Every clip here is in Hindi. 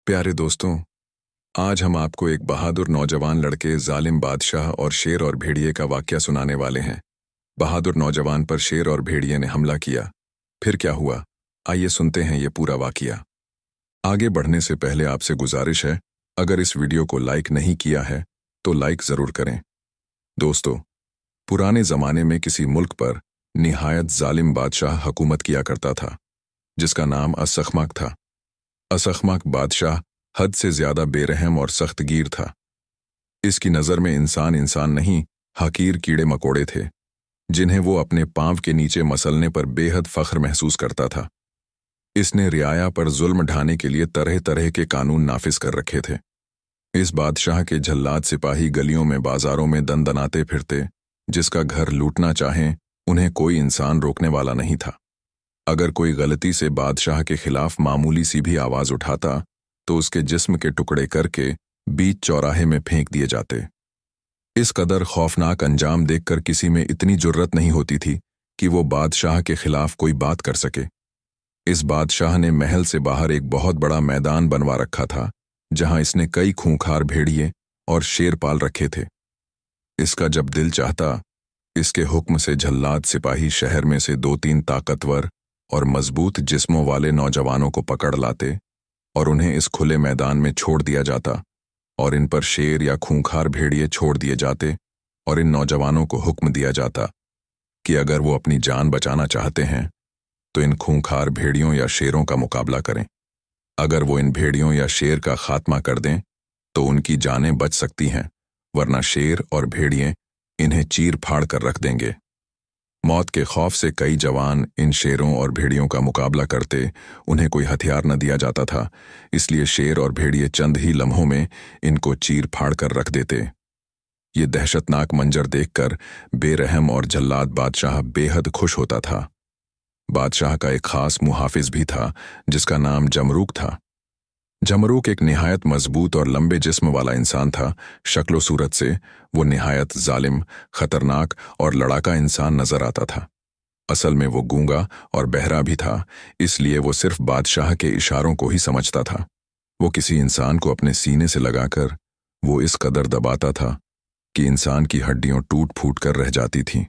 प्यारे दोस्तों, आज हम आपको एक बहादुर नौजवान लड़के जालिम बादशाह और शेर और भेड़िए का वाकया सुनाने वाले हैं। बहादुर नौजवान पर शेर और भेड़िए ने हमला किया। फिर क्या हुआ? आइए सुनते हैं ये पूरा वाकया। आगे बढ़ने से पहले आपसे गुजारिश है, अगर इस वीडियो को लाइक नहीं किया है तो लाइक जरूर करें। दोस्तों, पुराने जमाने में किसी मुल्क पर निहायत जालिम बादशाह हुकूमत किया करता था, जिसका नाम असखमक था। असखमक बादशाह हद से ज्यादा बेरहम और सख्तगीर था। इसकी नज़र में इंसान इंसान नहीं, हकीर कीड़े मकोड़े थे, जिन्हें वो अपने पांव के नीचे मसलने पर बेहद फख्र महसूस करता था। इसने रियाया पर जुल्म ढाने के लिए तरह तरह के कानून नाफिज कर रखे थे। इस बादशाह के जल्लाद सिपाही गलियों में बाजारों में दनदनाते फिरते, जिसका घर लूटना चाहें उन्हें कोई इंसान रोकने वाला नहीं था। अगर कोई गलती से बादशाह के खिलाफ मामूली सी भी आवाज उठाता तो उसके जिस्म के टुकड़े करके बीच चौराहे में फेंक दिए जाते। इस कदर खौफनाक अंजाम देखकर किसी में इतनी जुर्रत नहीं होती थी कि वो बादशाह के खिलाफ कोई बात कर सके। इस बादशाह ने महल से बाहर एक बहुत बड़ा मैदान बनवा रखा था, जहां इसने कई खूंखार भेड़िए और शेर पाल रखे थे। इसका जब दिल चाहता, इसके हुक्म से जल्लाद सिपाही शहर में से 2-3 ताकतवर और मजबूत जिस्मों वाले नौजवानों को पकड़ लाते और उन्हें इस खुले मैदान में छोड़ दिया जाता, और इन पर शेर या खूंखार भेड़िए छोड़ दिए जाते और इन नौजवानों को हुक्म दिया जाता कि अगर वो अपनी जान बचाना चाहते हैं तो इन खूंखार भेड़ियों या शेरों का मुकाबला करें। अगर वो इन भेड़ियों या शेर का खात्मा कर दें तो उनकी जानें बच सकती हैं, वरना शेर और भेड़िए इन्हें चीर फाड़ कर रख देंगे। मौत के खौफ से कई जवान इन शेरों और भेड़ियों का मुकाबला करते। उन्हें कोई हथियार न दिया जाता था, इसलिए शेर और भेड़िए चंद ही लम्हों में इनको चीर फाड़ कर रख देते। ये दहशतनाक मंजर देखकर बेरहम और जल्लाद बादशाह बेहद खुश होता था। बादशाह का एक खास मुहाफिज भी था, जिसका नाम जमरूक था। जमरूक एक निहायत मजबूत और लंबे जिस्म वाला इंसान था। शक्लो सूरत से वो निहायत जालिम, खतरनाक और लड़ाका इंसान नजर आता था। असल में वो गूंगा और बहरा भी था, इसलिए वो सिर्फ बादशाह के इशारों को ही समझता था। वो किसी इंसान को अपने सीने से लगाकर वो इस कदर दबाता था कि इंसान की हड्डियां टूट फूट कर रह जाती थीं।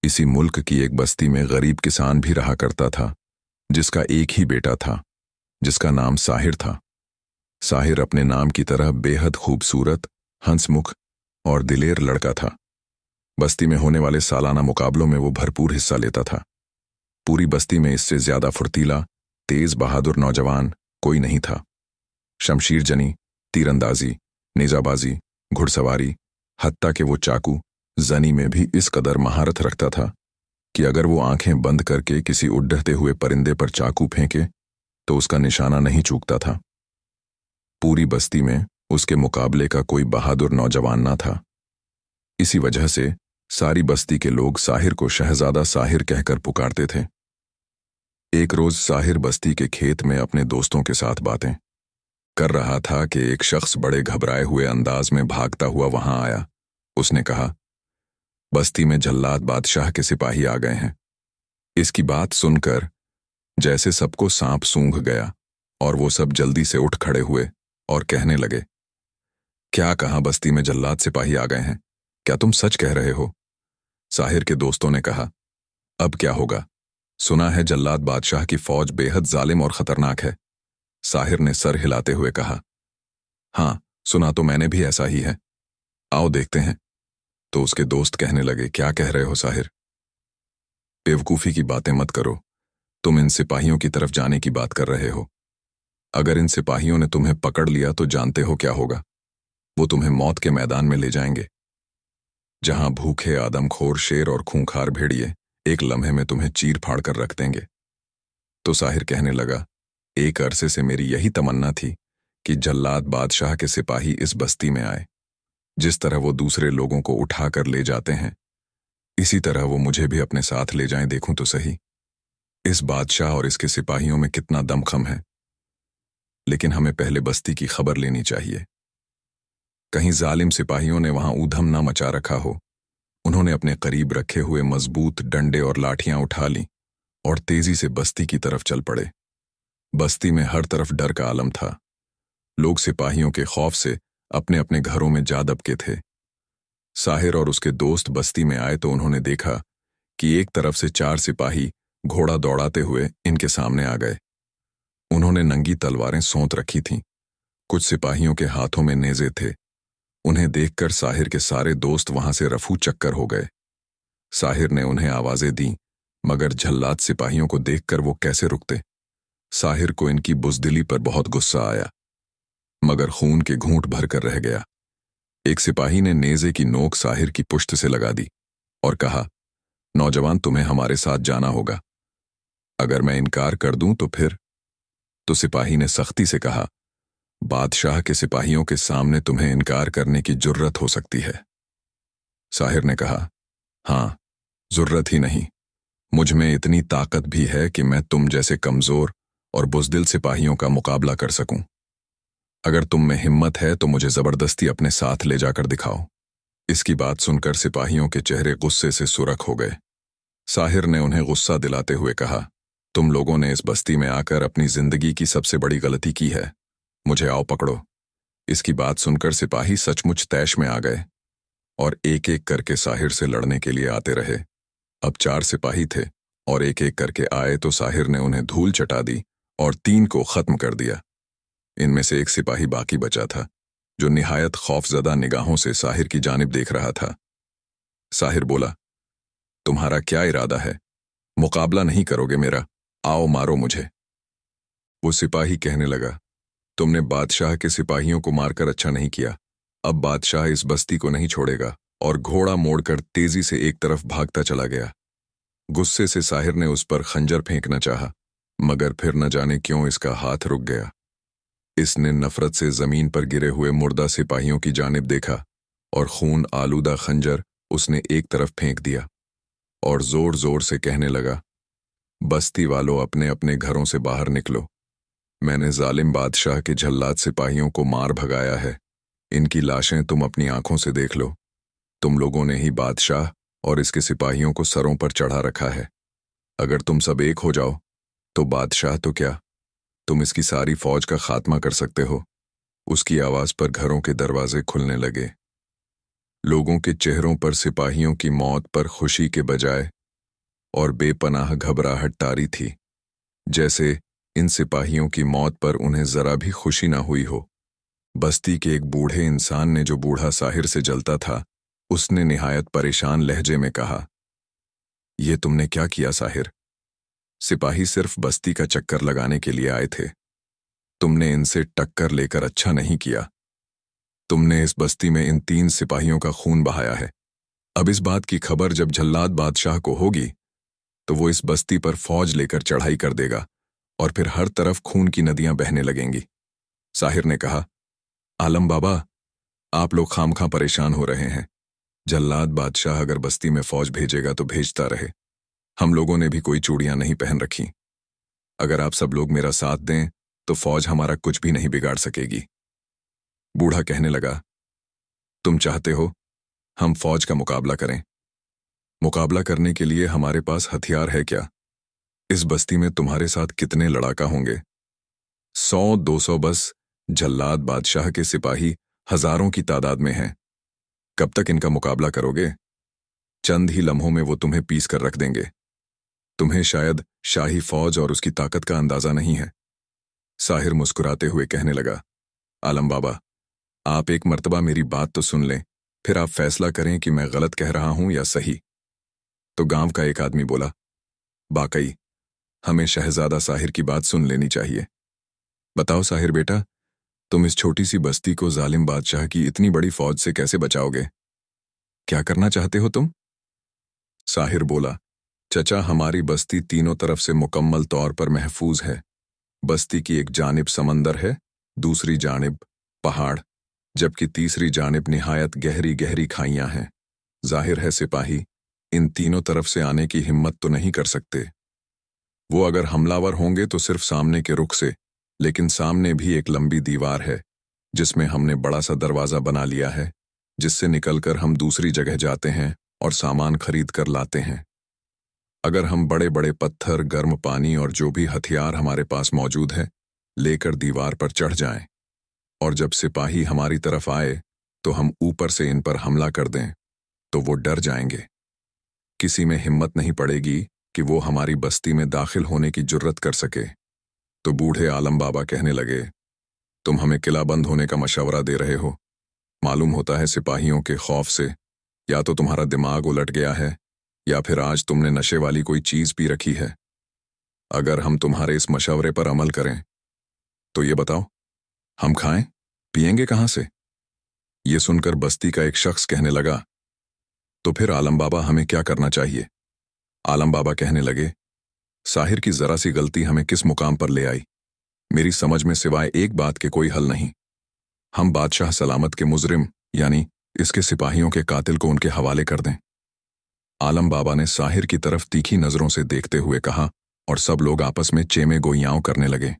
इसी मुल्क की एक बस्ती में गरीब किसान भी रहा करता था, जिसका एक ही बेटा था, जिसका नाम साहिर था। साहिर अपने नाम की तरह बेहद खूबसूरत, हंसमुख और दिलेर लड़का था। बस्ती में होने वाले सालाना मुकाबलों में वो भरपूर हिस्सा लेता था। पूरी बस्ती में इससे ज्यादा फुर्तीला, तेज, बहादुर नौजवान कोई नहीं था। शमशीर जनी, तीरंदाजी, नेजाबाजी, घुड़सवारी, हत्ता कि वो चाकू जनी में भी इस कदर महारत रखता था कि अगर वो आंखें बंद करके किसी उड़ते हुए परिंदे पर चाकू फेंके तो उसका निशाना नहीं चूकता था। पूरी बस्ती में उसके मुकाबले का कोई बहादुर नौजवान ना था। इसी वजह से सारी बस्ती के लोग साहिर को शहजादा साहिर कहकर पुकारते थे। एक रोज साहिर बस्ती के खेत में अपने दोस्तों के साथ बातें कर रहा था कि एक शख्स बड़े घबराए हुए अंदाज में भागता हुआ वहां आया। उसने कहा, बस्ती में जल्लाद बादशाह के सिपाही आ गए हैं। इसकी बात सुनकर जैसे सबको सांप सूंघ गया और वो सब जल्दी से उठ खड़े हुए और कहने लगे, क्या कहा बस्ती में जल्लाद सिपाही आ गए हैं? क्या तुम सच कह रहे हो? साहिर के दोस्तों ने कहा, अब क्या होगा? सुना है जल्लाद बादशाह की फौज बेहद जालिम और खतरनाक है। साहिर ने सर हिलाते हुए कहा, हाँ, सुना तो मैंने भी ऐसा ही है। आओ देखते हैं। तो उसके दोस्त कहने लगे, क्या कह रहे हो साहिर? बेवकूफी की बातें मत करो। तुम इन सिपाहियों की तरफ जाने की बात कर रहे हो। अगर इन सिपाहियों ने तुम्हें पकड़ लिया तो जानते हो क्या होगा? वो तुम्हें मौत के मैदान में ले जाएंगे, जहां भूखे आदमखोर शेर और खूंखार भेड़िए एक लम्हे में तुम्हें चीर फाड़ कर रख देंगे। तो साहिर कहने लगा, एक अरसे से मेरी यही तमन्ना थी कि जल्लाद बादशाह के सिपाही इस बस्ती में आए। जिस तरह वो दूसरे लोगों को उठाकर ले जाते हैं, इसी तरह वो मुझे भी अपने साथ ले जाएं, देखूं तो सही इस बादशाह और इसके सिपाहियों में कितना दमखम है। लेकिन हमें पहले बस्ती की खबर लेनी चाहिए। कहीं जालिम सिपाहियों ने वहां ऊधम ना मचा रखा हो। उन्होंने अपने करीब रखे हुए मजबूत डंडे और लाठियां उठा लीं और तेजी से बस्ती की तरफ चल पड़े। बस्ती में हर तरफ डर का आलम था। लोग सिपाहियों के खौफ से अपने अपने घरों में जा दबके थे। साहिर और उसके दोस्त बस्ती में आए तो उन्होंने देखा कि एक तरफ से 4 सिपाही घोड़ा दौड़ाते हुए इनके सामने आ गए। उन्होंने नंगी तलवारें सौंत रखी थीं। कुछ सिपाहियों के हाथों में नेज़े थे। उन्हें देखकर साहिर के सारे दोस्त वहां से रफू चक्कर हो गए। साहिर ने उन्हें आवाजें दी, मगर झल्लाद सिपाहियों को देखकर वो कैसे रुकते। साहिर को इनकी बुज़दिली पर बहुत गुस्सा आया, मगर खून के घूंट भरकर रह गया। एक सिपाही ने नेज़े की नोक साहिर की पुश्त से लगा दी और कहा, नौजवान, तुम्हें हमारे साथ जाना होगा। अगर मैं इनकार कर दूं तो फिर? तो सिपाही ने सख्ती से कहा, बादशाह के सिपाहियों के सामने तुम्हें इनकार करने की जुर्रत हो सकती है। साहिर ने कहा, हाँ, जुर्रत ही नहीं, मुझ में इतनी ताकत भी है कि मैं तुम जैसे कमजोर और बुज़दिल सिपाहियों का मुकाबला कर सकूं। अगर तुम में हिम्मत है तो मुझे जबरदस्ती अपने साथ ले जाकर दिखाओ। इसकी बात सुनकर सिपाहियों के चेहरे गुस्से से सुरख हो गए। साहिर ने उन्हें गुस्सा दिलाते हुए कहा, तुम लोगों ने इस बस्ती में आकर अपनी जिंदगी की सबसे बड़ी गलती की है। मुझे आओ पकड़ो। इसकी बात सुनकर सिपाही सचमुच तैश में आ गए और एक एक करके साहिर से लड़ने के लिए आते रहे। अब 4 सिपाही थे और एक एक करके आए तो साहिर ने उन्हें धूल चटा दी और 3 को खत्म कर दिया। इनमें से एक सिपाही बाकी बचा था, जो निहायत खौफजदा निगाहों से साहिर की जानिब देख रहा था। साहिर बोला, तुम्हारा क्या इरादा है? मुकाबला नहीं करोगे मेरा? आओ मारो मुझे। वो सिपाही कहने लगा, तुमने बादशाह के सिपाहियों को मारकर अच्छा नहीं किया। अब बादशाह इस बस्ती को नहीं छोड़ेगा। और घोड़ा मोड़कर तेजी से एक तरफ भागता चला गया। गुस्से से साहिर ने उस पर खंजर फेंकना चाहा, मगर फिर न जाने क्यों इसका हाथ रुक गया। इसने नफरत से जमीन पर गिरे हुए मुर्दा सिपाहियों की जानिब देखा और खून आलूदा खंजर उसने एक तरफ फेंक दिया और जोर जोर से कहने लगा, बस्ती वालों, अपने अपने घरों से बाहर निकलो। मैंने जालिम बादशाह के झल्लाद सिपाहियों को मार भगाया है। इनकी लाशें तुम अपनी आंखों से देख लो। तुम लोगों ने ही बादशाह और इसके सिपाहियों को सरों पर चढ़ा रखा है। अगर तुम सब एक हो जाओ तो बादशाह तो क्या, तुम इसकी सारी फौज का खात्मा कर सकते हो। उसकी आवाज पर घरों के दरवाजे खुलने लगे। लोगों के चेहरों पर सिपाहियों की मौत पर खुशी के बजाय और बेपनाह घबराहट तारी थी, जैसे इन सिपाहियों की मौत पर उन्हें जरा भी खुशी ना हुई हो। बस्ती के एक बूढ़े इंसान ने, जो बूढ़ा साहिर से जलता था, उसने निहायत परेशान लहजे में कहा, ये तुमने क्या किया साहिर? सिपाही सिर्फ बस्ती का चक्कर लगाने के लिए आए थे। तुमने इनसे टक्कर लेकर अच्छा नहीं किया। तुमने इस बस्ती में इन 3 सिपाहियों का खून बहाया है। अब इस बात की खबर जब झल्लाद बादशाह को होगी तो वो इस बस्ती पर फौज लेकर चढ़ाई कर देगा और फिर हर तरफ खून की नदियां बहने लगेंगी। साहिर ने कहा, आलम बाबा, आप लोग खामखा परेशान हो रहे हैं। झल्लाद बादशाह अगर बस्ती में फौज भेजेगा तो भेजता रहे। हम लोगों ने भी कोई चूड़ियां नहीं पहन रखी। अगर आप सब लोग मेरा साथ दें तो फौज हमारा कुछ भी नहीं बिगाड़ सकेगी। बूढ़ा कहने लगा, तुम चाहते हो हम फौज का मुकाबला करें? मुकाबला करने के लिए हमारे पास हथियार है क्या? इस बस्ती में तुम्हारे साथ कितने लड़ाका होंगे? 100-200 बस। झल्लाद बादशाह के सिपाही हजारों की तादाद में हैं। कब तक इनका मुकाबला करोगे? चंद ही लम्हों में वो तुम्हें पीस कर रख देंगे। तुम्हें शायद शाही फौज और उसकी ताकत का अंदाजा नहीं है। साहिर मुस्कुराते हुए कहने लगा, आलम बाबा, आप एक मर्तबा मेरी बात तो सुन लें, फिर आप फैसला करें कि मैं गलत कह रहा हूं या सही। तो गांव का एक आदमी बोला, वाकई हमें शहजादा साहिर की बात सुन लेनी चाहिए। बताओ साहिर बेटा, तुम इस छोटी सी बस्ती को जालिम बादशाह की इतनी बड़ी फौज से कैसे बचाओगे? क्या करना चाहते हो तुम? साहिर बोला, चचा, हमारी बस्ती तीनों तरफ से मुकम्मल तौर पर महफूज है। बस्ती की एक जानिब समंदर है, दूसरी जानिब पहाड़, जबकि तीसरी जानिब निहायत गहरी गहरी खाइयां हैं। जाहिर है सिपाही इन तीनों तरफ से आने की हिम्मत तो नहीं कर सकते। वो अगर हमलावर होंगे तो सिर्फ सामने के रुख से, लेकिन सामने भी एक लंबी दीवार है जिसमें हमने बड़ा सा दरवाजा बना लिया है, जिससे निकलकर हम दूसरी जगह जाते हैं और सामान खरीद कर लाते हैं। अगर हम बड़े बड़े पत्थर, गर्म पानी और जो भी हथियार हमारे पास मौजूद है लेकर दीवार पर चढ़ जाएं और जब सिपाही हमारी तरफ आए तो हम ऊपर से इन पर हमला कर दें तो वो डर जाएंगे। किसी में हिम्मत नहीं पड़ेगी कि वो हमारी बस्ती में दाखिल होने की जुर्रत कर सके। तो बूढ़े आलम बाबा कहने लगे, तुम हमें किला बंद होने का मशवरा दे रहे हो। मालूम होता है सिपाहियों के खौफ से या तो तुम्हारा दिमाग उलट गया है या फिर आज तुमने नशे वाली कोई चीज पी रखी है। अगर हम तुम्हारे इस मशवरे पर अमल करें तो ये बताओ, हम खाएं पिएंगे कहां से? ये सुनकर बस्ती का एक शख्स कहने लगा, तो फिर आलम बाबा हमें क्या करना चाहिए? आलम बाबा कहने लगे, साहिर की जरा सी गलती हमें किस मुकाम पर ले आई, मेरी समझ में सिवाय एक बात के कोई हल नहीं। हम बादशाह सलामत के मुजरिम यानी इसके सिपाहियों के कातिल को उनके हवाले कर दें। आलम बाबा ने साहिर की तरफ तीखी नजरों से देखते हुए कहा और सब लोग आपस में चेमे गोइयां करने लगे।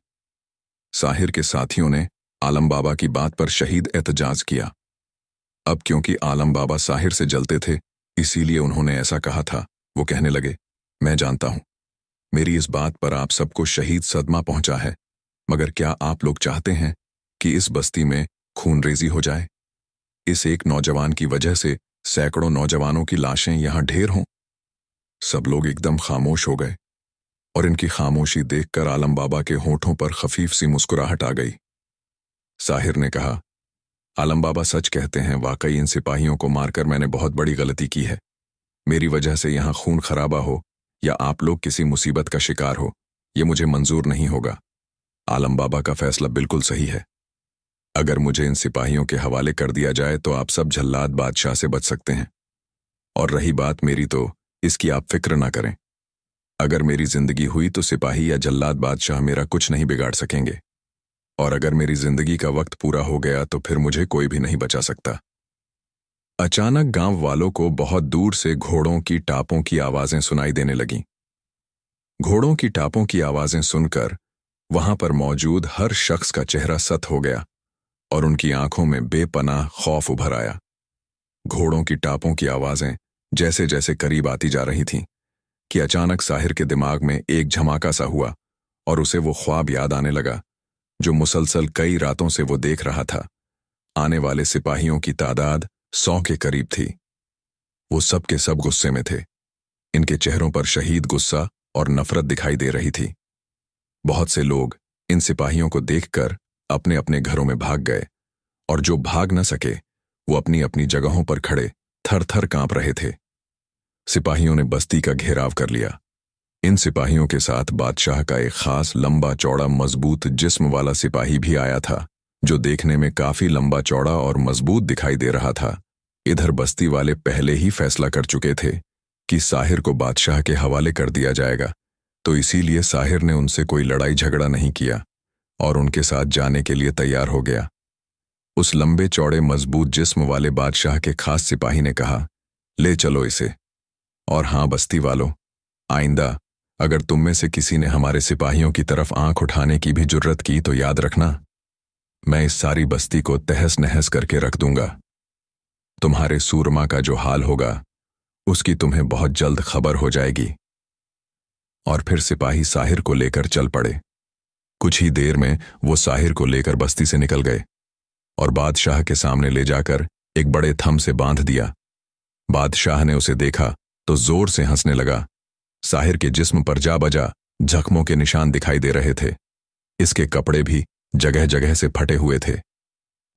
साहिर के साथियों ने आलम बाबा की बात पर शहीद एहतजाज किया। अब क्योंकि आलम बाबा साहिर से जलते थे इसीलिए उन्होंने ऐसा कहा था। वो कहने लगे, मैं जानता हूं मेरी इस बात पर आप सबको शहीद सदमा पहुंचा है, मगर क्या आप लोग चाहते हैं कि इस बस्ती में खूनरेजी हो जाए? इस एक नौजवान की वजह से सैकड़ों नौजवानों की लाशें यहां ढेर हों? सब लोग एकदम खामोश हो गए और इनकी खामोशी देखकर आलम बाबा के होठों पर खफीफ सी मुस्कुराहट आ गई। साहिर ने कहा, आलम बाबा सच कहते हैं, वाकई इन सिपाहियों को मारकर मैंने बहुत बड़ी गलती की है। मेरी वजह से यहां खून खराबा हो या आप लोग किसी मुसीबत का शिकार हो, यह मुझे मंजूर नहीं होगा। आलम बाबा का फैसला बिल्कुल सही है। अगर मुझे इन सिपाहियों के हवाले कर दिया जाए तो आप सब जल्लाद बादशाह से बच सकते हैं। और रही बात मेरी, तो इसकी आप फिक्र ना करें। अगर मेरी जिंदगी हुई तो सिपाही या जल्लाद बादशाह मेरा कुछ नहीं बिगाड़ सकेंगे, और अगर मेरी जिंदगी का वक्त पूरा हो गया तो फिर मुझे कोई भी नहीं बचा सकता। अचानक गांव वालों को बहुत दूर से घोड़ों की टापों की आवाजें सुनाई देने लगीं। घोड़ों की टापों की आवाजें सुनकर वहां पर मौजूद हर शख्स का चेहरा सत हो गया और उनकी आंखों में बेपनाह खौफ उभर आया। घोड़ों की टापों की आवाजें जैसे जैसे करीब आती जा रही थीं कि अचानक साहिर के दिमाग में एक झमाका सा हुआ और उसे वो ख्वाब याद आने लगा जो मुसलसल कई रातों से वो देख रहा था। आने वाले सिपाहियों की तादाद 100 के करीब थी। वो सब के सब गुस्से में थे। इनके चेहरों पर शहीद गुस्सा और नफरत दिखाई दे रही थी। बहुत से लोग इन सिपाहियों को देखकर अपने अपने घरों में भाग गए और जो भाग न सके वो अपनी अपनी जगहों पर खड़े थर थर कांप रहे थे। सिपाहियों ने बस्ती का घेराव कर लिया। इन सिपाहियों के साथ बादशाह का एक खास लंबा चौड़ा मजबूत जिस्म वाला सिपाही भी आया था जो देखने में काफी लंबा चौड़ा और मजबूत दिखाई दे रहा था। इधर बस्ती वाले पहले ही फैसला कर चुके थे कि साहिर को बादशाह के हवाले कर दिया जाएगा, तो इसीलिए साहिर ने उनसे कोई लड़ाई झगड़ा नहीं किया और उनके साथ जाने के लिए तैयार हो गया। उस लंबे चौड़े मजबूत जिस्म वाले बादशाह के खास सिपाही ने कहा, ले चलो इसे। और हां बस्ती वालों, आइंदा अगर तुम में से किसी ने हमारे सिपाहियों की तरफ आंख उठाने की भी जुर्रत की तो याद रखना, मैं इस सारी बस्ती को तहस नहस करके रख दूंगा। तुम्हारे सूरमा का जो हाल होगा उसकी तुम्हें बहुत जल्द खबर हो जाएगी। और फिर सिपाही साहिर को लेकर चल पड़े। कुछ ही देर में वो साहिर को लेकर बस्ती से निकल गए और बादशाह के सामने ले जाकर एक बड़े थंब से बांध दिया। बादशाह ने उसे देखा तो जोर से हंसने लगा। साहिर के जिस्म पर जा बजा जख्मों के निशान दिखाई दे रहे थे। इसके कपड़े भी जगह जगह से फटे हुए थे।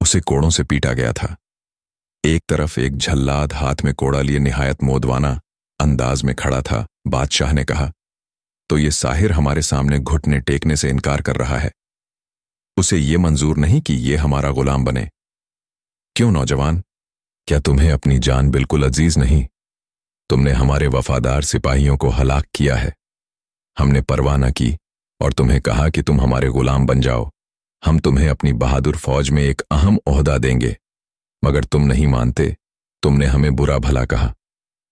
उसे कोड़ों से पीटा गया था। एक तरफ एक झल्लाद हाथ में कोड़ा लिए निहायत मोदवाना अंदाज में खड़ा था। बादशाह ने कहा, तो ये साहिर हमारे सामने घुटने टेकने से इनकार कर रहा है। उसे ये मंजूर नहीं कि ये हमारा गुलाम बने। क्यों नौजवान, क्या तुम्हें अपनी जान बिल्कुल अजीज नहीं? तुमने हमारे वफादार सिपाहियों को हलाक किया है। हमने परवाह न की और तुम्हें कहा कि तुम हमारे गुलाम बन जाओ। हम तुम्हें अपनी बहादुर फौज में एक अहम ओहदा देंगे, मगर तुम नहीं मानते। तुमने हमें बुरा भला कहा,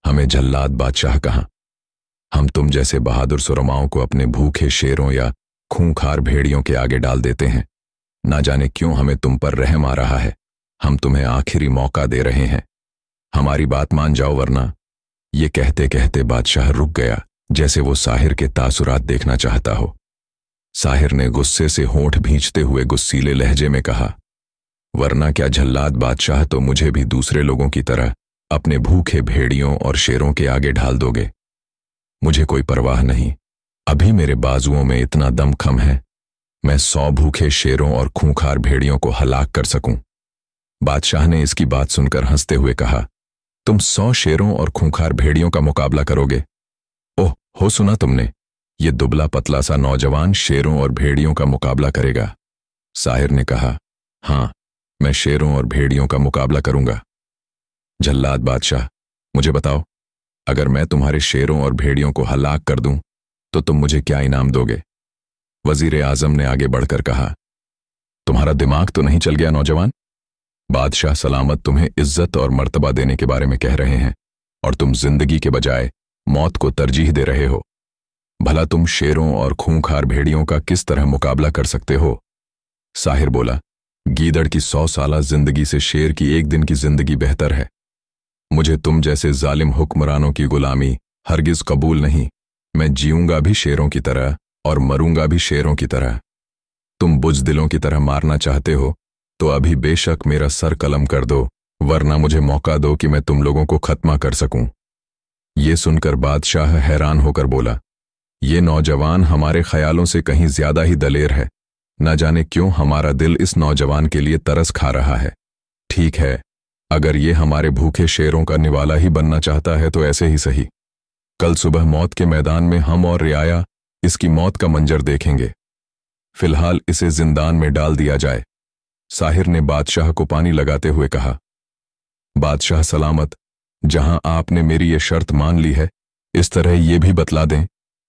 हमें जल्लाद बादशाह कहा। हम तुम जैसे बहादुर सुरमाओं को अपने भूखे शेरों या खूंखार भेड़ियों के आगे डाल देते हैं। ना जाने क्यों हमें तुम पर रहम आ रहा है। हम तुम्हें आखिरी मौका दे रहे हैं, हमारी बात मान जाओ वरना। ये कहते कहते बादशाह रुक गया, जैसे वो साहिर के तासुरात देखना चाहता हो। साहिर ने गुस्से से होंठ भींचते हुए गुस्सीले लहजे में कहा, वरना क्या जल्लाद बादशाह तो मुझे भी दूसरे लोगों की तरह अपने भूखे भेड़ियों और शेरों के आगे ढाल दोगे? मुझे कोई परवाह नहीं, अभी मेरे बाजुओं में इतना दमखम है, मैं 100 भूखे शेरों और खूंखार भेड़ियों को हलाक कर सकूं। बादशाह ने इसकी बात सुनकर हंसते हुए कहा, तुम 100 शेरों और खूंखार भेड़ियों का मुकाबला करोगे? ओह, हो सुना तुमने, ये दुबला पतला सा नौजवान शेरों और भेड़ियों का मुकाबला करेगा। साहिर ने कहा, हाँ, मैं शेरों और भेड़ियों का मुकाबला करूंगा। जल्लाद बादशाह, मुझे बताओ, अगर मैं तुम्हारे शेरों और भेड़ियों को हलाक कर दूं तो तुम मुझे क्या इनाम दोगे? वजीर आजम ने आगे बढ़कर कहा, तुम्हारा दिमाग तो नहीं चल गया नौजवान? बादशाह सलामत तुम्हें इज्जत और मर्तबा देने के बारे में कह रहे हैं और तुम जिंदगी के बजाय मौत को तरजीह दे रहे हो। भला तुम शेरों और खूंखार भेड़ियों का किस तरह मुकाबला कर सकते हो? साहिर बोला, गीदड़ की 100 साला जिंदगी से शेर की एक दिन की जिंदगी बेहतर है। मुझे तुम जैसे जालिम हुक्मरानों की गुलामी हरगिज कबूल नहीं। मैं जीऊंगा भी शेरों की तरह और मरूंगा भी शेरों की तरह। तुम बुजदिलों की तरह मारना चाहते हो तो अभी बेशक मेरा सर कलम कर दो, वरना मुझे मौका दो कि मैं तुम लोगों को खत्मा कर सकूं। ये सुनकर बादशाह हैरान होकर बोला, ये नौजवान हमारे ख्यालों से कहीं ज्यादा ही दलेर है। न जाने क्यों हमारा दिल इस नौजवान के लिए तरस खा रहा है। ठीक है, अगर ये हमारे भूखे शेरों का निवाला ही बनना चाहता है तो ऐसे ही सही। कल सुबह मौत के मैदान में हम और रियाया इसकी मौत का मंजर देखेंगे। फिलहाल इसे जिंदान में डाल दिया जाए। साहिर ने बादशाह को पानी लगाते हुए कहा, बादशाह सलामत, जहां आपने मेरी ये शर्त मान ली है, इस तरह ये भी बतला दें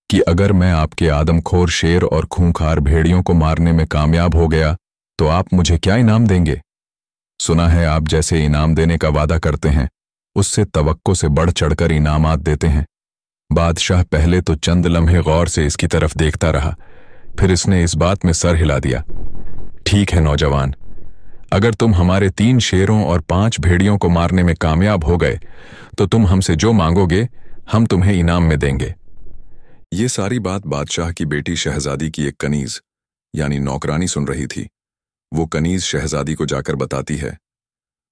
कि अगर मैं आपके आदमखोर शेर और खूंखार भेड़ियों को मारने में कामयाब हो गया तो आप मुझे क्या इनाम देंगे? सुना है आप जैसे इनाम देने का वादा करते हैं उससे तवक्को से बढ़ चढ़कर इनामात देते हैं। बादशाह पहले तो चंद लम्हे गौर से इसकी तरफ देखता रहा, फिर इसने इस बात में सर हिला दिया। ठीक है नौजवान, अगर तुम हमारे 3 शेरों और 5 भेड़ियों को मारने में कामयाब हो गए तो तुम हमसे जो मांगोगे हम तुम्हें इनाम में देंगे। ये सारी बात बादशाह की बेटी शहजादी की एक कनीज यानी नौकरानी सुन रही थी। वो कनीज शहजादी को जाकर बताती है,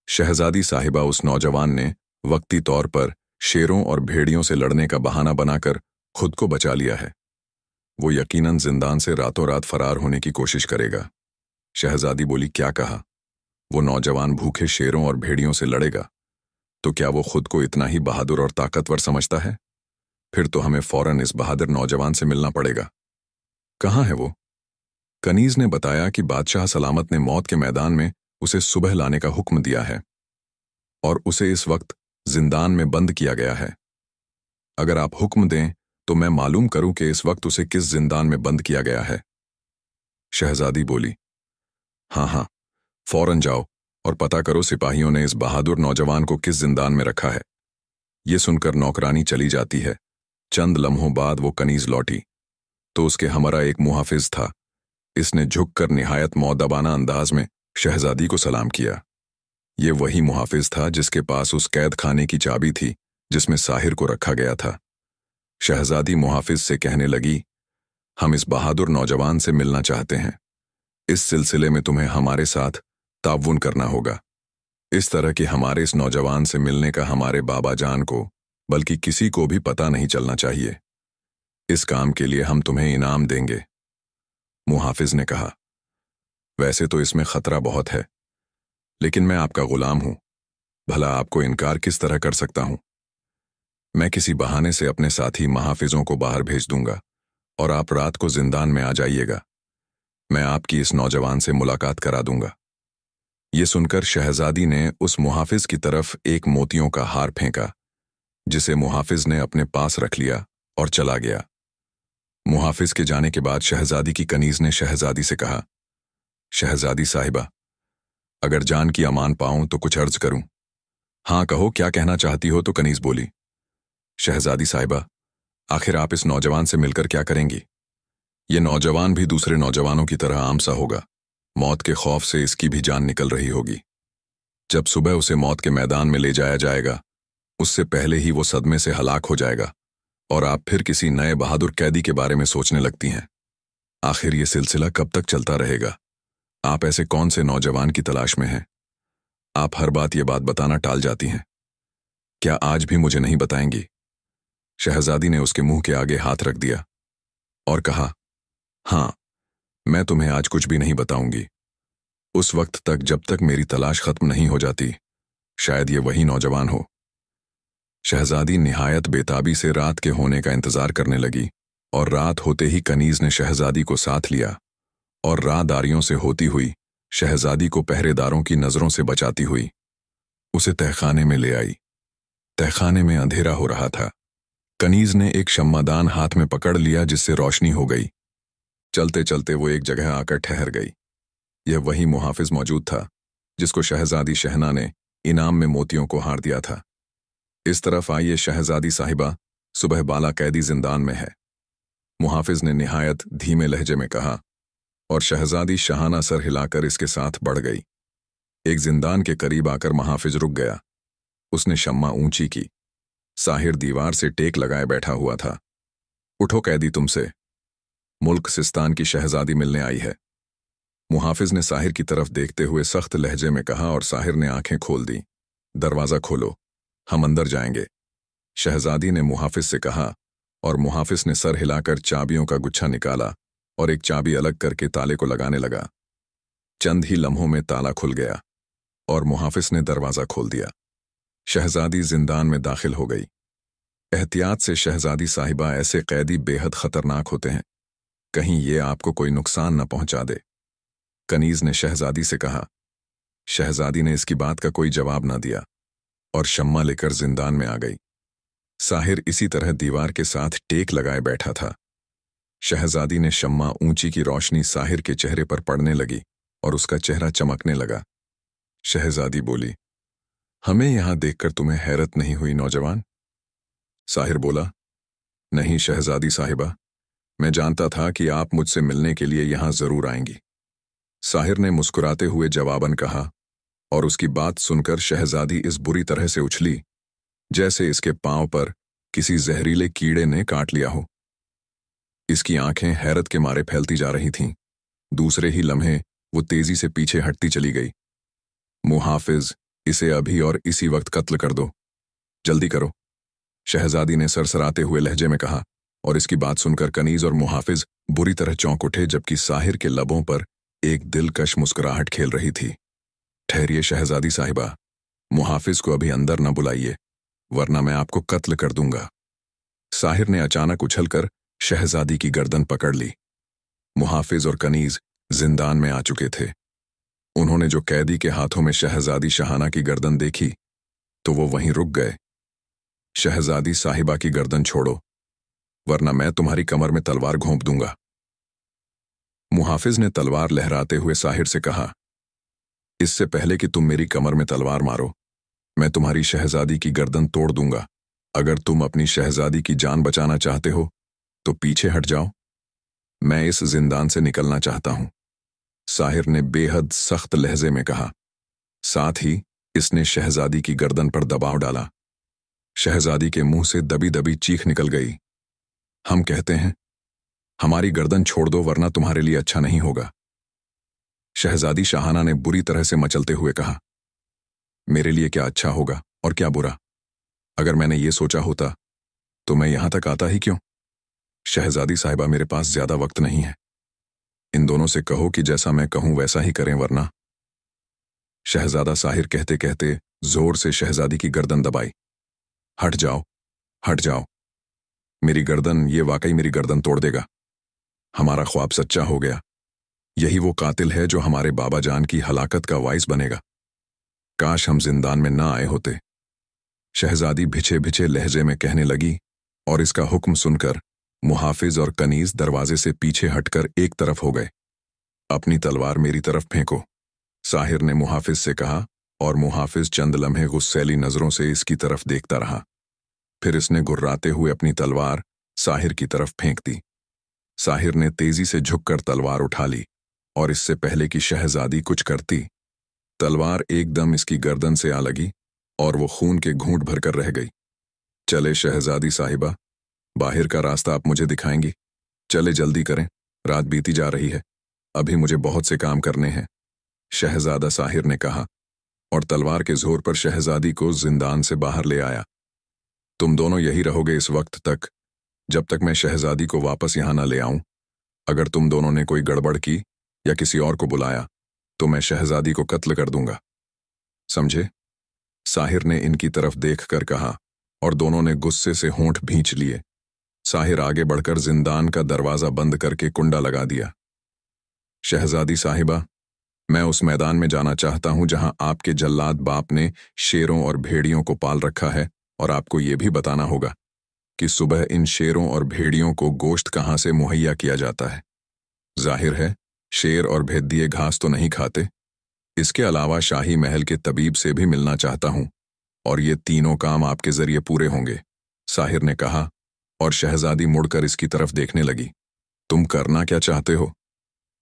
शहजादी साहिबा, उस नौजवान ने वक्ती तौर पर शेरों और भेड़ियों से लड़ने का बहाना बनाकर खुद को बचा लिया है। वो यकीनन जिंदान से रातों रात फरार होने की कोशिश करेगा। शहजादी बोली, क्या कहा? वो नौजवान भूखे शेरों और भेड़ियों से लड़ेगा? तो क्या वो खुद को इतना ही बहादुर और ताकतवर समझता है? फिर तो हमें फौरन इस बहादुर नौजवान से मिलना पड़ेगा। कहाँ है वो? कनीज ने बताया कि बादशाह सलामत ने मौत के मैदान में उसे सुबह लाने का हुक्म दिया है और उसे इस वक्त जिंदान में बंद किया गया है। अगर आप हुक्म दें तो मैं मालूम करूं कि इस वक्त उसे किस जिंदान में बंद किया गया है। शहजादी बोली, हाँ हाँ, फौरन जाओ और पता करो सिपाहियों ने इस बहादुर नौजवान को किस जिंदान में रखा है। ये सुनकर नौकरानी चली जाती है। चंद लम्हों बाद वो कनीज लौटी तो उसके हमरा एक मुहाफिज था। इसने झुककर निहायत मौदबाना अंदाज में शहजादी को सलाम किया। ये वही मुहाफिज था जिसके पास उस कैद खाने की चाबी थी जिसमें साहिर को रखा गया था। शहजादी मुहाफिज से कहने लगी, हम इस बहादुर नौजवान से मिलना चाहते हैं। इस सिलसिले में तुम्हें हमारे साथ ताउन करना होगा। इस तरह कि हमारे इस नौजवान से मिलने का हमारे बाबा जान को बल्कि किसी को भी पता नहीं चलना चाहिए। इस काम के लिए हम तुम्हें इनाम देंगे। मुहाफिज ने कहा, वैसे तो इसमें खतरा बहुत है, लेकिन मैं आपका गुलाम हूं, भला आपको इनकार किस तरह कर सकता हूं। मैं किसी बहाने से अपने साथी महाफिजों को बाहर भेज दूंगा और आप रात को जिंदान में आ जाइएगा। मैं आपकी इस नौजवान से मुलाकात करा दूंगा। ये सुनकर शहजादी ने उस मुहाफिज की तरफ एक मोतियों का हार फेंका, जिसे मुहाफिज ने अपने पास रख लिया और चला गया। मुहाफिज के जाने के बाद शहजादी की कनीज ने शहजादी से कहा, शहजादी साहिबा, अगर जान की अमान पाऊं तो कुछ अर्ज करूं। हाँ कहो, क्या कहना चाहती हो? तो कनीज बोली, शहजादी साहिबा, आखिर आप इस नौजवान से मिलकर क्या करेंगी? ये नौजवान भी दूसरे नौजवानों की तरह आम सा होगा। मौत के खौफ से इसकी भी जान निकल रही होगी। जब सुबह उसे मौत के मैदान में ले जाया जाएगा, उससे पहले ही वो सदमे से हलाक हो जाएगा और आप फिर किसी नए बहादुर कैदी के बारे में सोचने लगती हैं। आखिर ये सिलसिला कब तक चलता रहेगा? आप ऐसे कौन से नौजवान की तलाश में हैं आप हर बात ये बात बताना टाल जाती हैं। क्या आज भी मुझे नहीं बताएंगी? शहजादी ने उसके मुंह के आगे हाथ रख दिया और कहा, हाँ, मैं तुम्हें आज कुछ भी नहीं बताऊंगी। उस वक्त तक जब तक मेरी तलाश खत्म नहीं हो जाती। शायद ये वही नौजवान हो। शहजादी निहायत बेताबी से रात के होने का इंतजार करने लगी और रात होते ही कनीज ने शहजादी को साथ लिया और राहदारियों से होती हुई शहजादी को पहरेदारों की नजरों से बचाती हुई उसे तहखाने में ले आई। तहखाने में अंधेरा हो रहा था। कनीज ने एक शम्मादान हाथ में पकड़ लिया जिससे रोशनी हो गई। चलते चलते वो एक जगह आकर ठहर गई। यह वही मुहाफिज मौजूद था जिसको शहजादी शहना ने इनाम में मोतियों को हार दिया था। इस तरफ आइए शहजादी साहिबा, सुबह बाला कैदी जिंदान में है, मुहाफिज ने निहायत धीमे लहजे में कहा और शहजादी शहाना सर हिलाकर इसके साथ बढ़ गई। एक जिंदान के करीब आकर मुहाफिज रुक गया। उसने शम्मा ऊंची की। साहिर दीवार से टेक लगाए बैठा हुआ था। उठो कैदी, तुमसे मुल्क सिस्तान की शहजादी मिलने आई है, मुहाफिज ने साहिर की तरफ देखते हुए सख्त लहजे में कहा और साहिर ने आंखें खोल दी। दरवाजा खोलो, हम अंदर जाएंगे, शहजादी ने मुहाफिज से कहा और मुहाफिज ने सर हिलाकर चाबियों का गुच्छा निकाला और एक चाबी अलग करके ताले को लगाने लगा। चंद ही लम्हों में ताला खुल गया और मुहाफिज ने दरवाजा खोल दिया। शहजादी जिंदान में दाखिल हो गई। एहतियात से शहजादी साहिबा, ऐसे कैदी बेहद खतरनाक होते हैं, कहीं ये आपको कोई नुकसान न पहुंचा दे, कनीज ने शहजादी से कहा। शहजादी ने इसकी बात का कोई जवाब न दिया और शम्मा लेकर जिंदान में आ गई। साहिर इसी तरह दीवार के साथ टेक लगाए बैठा था। शहजादी ने शम्मा ऊंची की रोशनी साहिर के चेहरे पर पड़ने लगी और उसका चेहरा चमकने लगा। शहजादी बोली, हमें यहां देखकर तुम्हें हैरत नहीं हुई नौजवान? साहिर बोला, नहीं शहजादी साहिबा, मैं जानता था कि आप मुझसे मिलने के लिए यहां जरूर आएंगी, साहिर ने मुस्कुराते हुए जवाबन कहा और उसकी बात सुनकर शहजादी इस बुरी तरह से उछली जैसे इसके पांव पर किसी जहरीले कीड़े ने काट लिया हो। इसकी आंखें हैरत के मारे फैलती जा रही थीं। दूसरे ही लम्हे वो तेजी से पीछे हटती चली गई। मुहाफिज, इसे अभी और इसी वक्त कत्ल कर दो, जल्दी करो, शहजादी ने सरसराते हुए लहजे में कहा और इसकी बात सुनकर कनीज और मुहाफिज बुरी तरह चौंक उठे जबकि साहिर के लबों पर एक दिलकश मुस्कुराहट खेल रही थी। ठहरिए शहजादी साहिबा, मुहाफिज को अभी अंदर न बुलाइए वरना मैं आपको कत्ल कर दूंगा। साहिर ने अचानक उछलकर शहजादी की गर्दन पकड़ ली। मुहाफिज और कनीज जिंदान में आ चुके थे। उन्होंने जो कैदी के हाथों में शहजादी शहाना की गर्दन देखी तो वो वहीं रुक गए। शहजादी साहिबा की गर्दन छोड़ो वरना मैं तुम्हारी कमर में तलवार घोंप दूंगा, मुहाफिज ने तलवार लहराते हुए साहिर से कहा। इससे पहले कि तुम मेरी कमर में तलवार मारो, मैं तुम्हारी शहजादी की गर्दन तोड़ दूंगा। अगर तुम अपनी शहजादी की जान बचाना चाहते हो तो पीछे हट जाओ, मैं इस जिंदान से निकलना चाहता हूं, साहिर ने बेहद सख्त लहजे में कहा। साथ ही इसने शहजादी की गर्दन पर दबाव डाला। शहजादी के मुंह से दबी दबी चीख निकल गई। हम कहते हैं, हमारी गर्दन छोड़ दो वरना तुम्हारे लिए अच्छा नहीं होगा, शहजादी शहाना ने बुरी तरह से मचलते हुए कहा। मेरे लिए क्या अच्छा होगा और क्या बुरा? अगर मैंने ये सोचा होता तो मैं यहां तक आता ही क्यों? शहजादी साहिबा, मेरे पास ज्यादा वक्त नहीं है, इन दोनों से कहो कि जैसा मैं कहूं वैसा ही करें वरना। शहजादा साहिर कहते कहते जोर से शहजादी की गर्दन दबाई। हट जाओ, हट जाओ, मेरी गर्दन, ये वाकई मेरी गर्दन तोड़ देगा। हमारा ख्वाब सच्चा हो गया, यही वो कातिल है जो हमारे बाबा जान की हलाकत का वाइस बनेगा। काश हम जिंदान में ना आए होते, शहजादी भिचे भिचे लहजे में कहने लगी और इसका हुक्म सुनकर मुहाफिज और कनीज दरवाजे से पीछे हटकर एक तरफ हो गए। अपनी तलवार मेरी तरफ फेंको, साहिर ने मुहाफिज से कहा और मुहाफिज चंद लम्हे गुस्सैली नजरों से इसकी तरफ देखता रहा। फिर इसने गुर्राते हुए अपनी तलवार साहिर की तरफ फेंक दी। साहिर ने तेजी से झुककर तलवार उठा ली और इससे पहले कि शहजादी कुछ करती, तलवार एकदम इसकी गर्दन से आ लगी और वो खून के घूंट भरकर रह गई। चले शहजादी साहिबा, बाहर का रास्ता आप मुझे दिखाएंगी? चले जल्दी करें, रात बीती जा रही है, अभी मुझे बहुत से काम करने हैं, शहजादा साहिर ने कहा और तलवार के जोर पर शहजादी को जिंदान से बाहर ले आया। तुम दोनों यही रहोगे इस वक्त तक, जब तक मैं शहजादी को वापस यहां न ले आऊं। अगर तुम दोनों ने कोई गड़बड़ की या किसी और को बुलाया तो मैं शहजादी को कत्ल कर दूंगा, समझे? साहिर ने इनकी तरफ देखकर कहा और दोनों ने गुस्से से होंठ भींच लिए। साहिर आगे बढ़कर जिंदान का दरवाजा बंद करके कुंडा लगा दिया। शहजादी साहिबा, मैं उस मैदान में जाना चाहता हूं जहां आपके जल्लाद बाप ने शेरों और भेड़ियों को पाल रखा है, और आपको यह भी बताना होगा कि सुबह इन शेरों और भेड़ियों को गोश्त कहां से मुहैया किया जाता है। जाहिर है शेर और भेदिए घास तो नहीं खाते। इसके अलावा शाही महल के तबीब से भी मिलना चाहता हूं, और ये तीनों काम आपके जरिए पूरे होंगे, साहिर ने कहा, और शहजादी मुड़कर इसकी तरफ देखने लगी। तुम करना क्या चाहते हो?